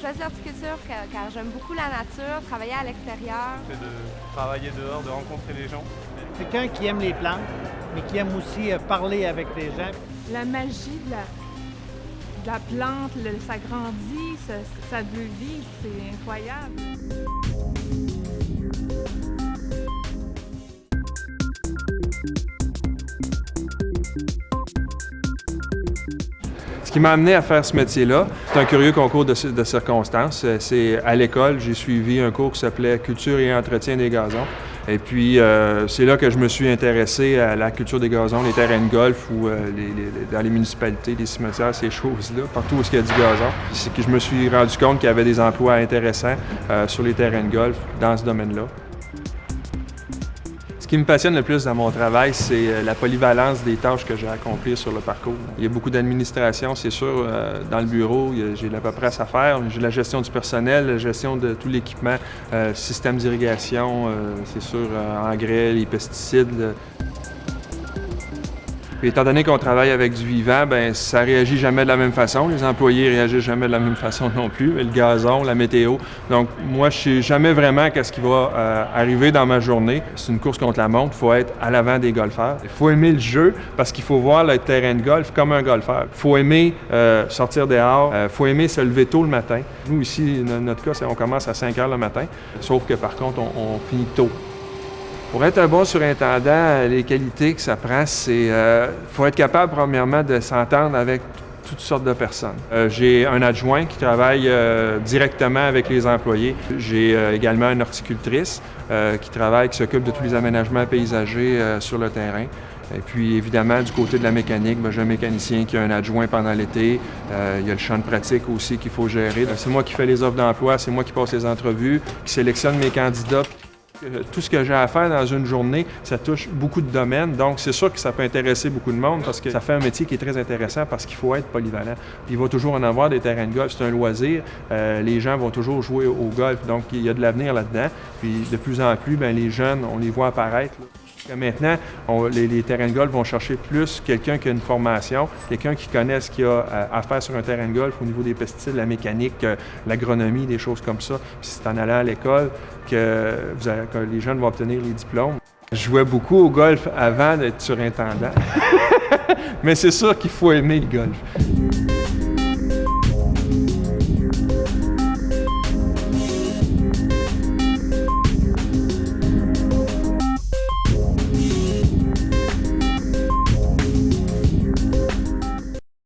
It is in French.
choisi l'horticulture car j'aime beaucoup la nature, travailler à l'extérieur. C'est de travailler dehors, de rencontrer les gens. Quelqu'un qui aime les plantes, mais qui aime aussi parler avec les gens. La magie de la plante, ça grandit, ça veut vivre, c'est incroyable. Ce qui m'a amené à faire ce métier-là, c'est un curieux concours de circonstances. C'est à l'école, j'ai suivi un cours qui s'appelait Culture et entretien des gazons. Et puis, c'est là que je me suis intéressé à la culture des gazons, les terrains de golf ou dans les municipalités, les cimetières, ces choses-là, partout où il y a du gazon. C'est que je me suis rendu compte qu'il y avait des emplois intéressants sur les terrains de golf dans ce domaine-là. Ce qui me passionne le plus dans mon travail, c'est la polyvalence des tâches que j'ai à accomplir sur le parcours. Il y a beaucoup d'administration, c'est sûr, dans le bureau, j'ai la paperasse à faire. J'ai la gestion du personnel, la gestion de tout l'équipement, système d'irrigation, c'est sûr, engrais, les pesticides. Puis, étant donné qu'on travaille avec du vivant, bien, ça réagit jamais de la même façon. Les employés réagissent jamais de la même façon non plus. Le gazon, la météo. Donc, moi, je sais jamais vraiment qu'est-ce qui va arriver dans ma journée. C'est une course contre la montre. Il faut être à l'avant des golfeurs. Il faut aimer le jeu parce qu'il faut voir le terrain de golf comme un golfeur. Il faut aimer sortir dehors. Il faut aimer se lever tôt le matin. Nous, ici, notre cas, c'est on commence à 5 heures le matin. Sauf que, par contre, on finit tôt. Pour être un bon surintendant, les qualités que ça prend, c'est faut être capable, premièrement, de s'entendre avec toutes sortes de personnes. J'ai un adjoint qui travaille directement avec les employés. J'ai également une horticultrice qui s'occupe de tous les aménagements paysagers sur le terrain. Et puis, évidemment, du côté de la mécanique, j'ai un mécanicien qui a un adjoint pendant l'été. Il y a le champ de pratique aussi qu'il faut gérer. C'est moi qui fais les offres d'emploi, c'est moi qui passe les entrevues, qui sélectionne mes candidats. Tout ce que j'ai à faire dans une journée, ça touche beaucoup de domaines. Donc, c'est sûr que ça peut intéresser beaucoup de monde parce que ça fait un métier qui est très intéressant parce qu'il faut être polyvalent. Puis, il va toujours en avoir des terrains de golf. C'est un loisir. Les gens vont toujours jouer au golf. Donc, il y a de l'avenir là-dedans. Puis, de plus en plus, bien, les jeunes, on les voit apparaître. Maintenant, les terrains de golf vont chercher plus quelqu'un qui a une formation, quelqu'un qui connaît ce qu'il y a à faire sur un terrain de golf au niveau des pesticides, la mécanique, l'agronomie, des choses comme ça. Puis c'est en allant à l'école que les jeunes vont obtenir les diplômes. Je jouais beaucoup au golf avant d'être surintendant, mais c'est sûr qu'il faut aimer le golf.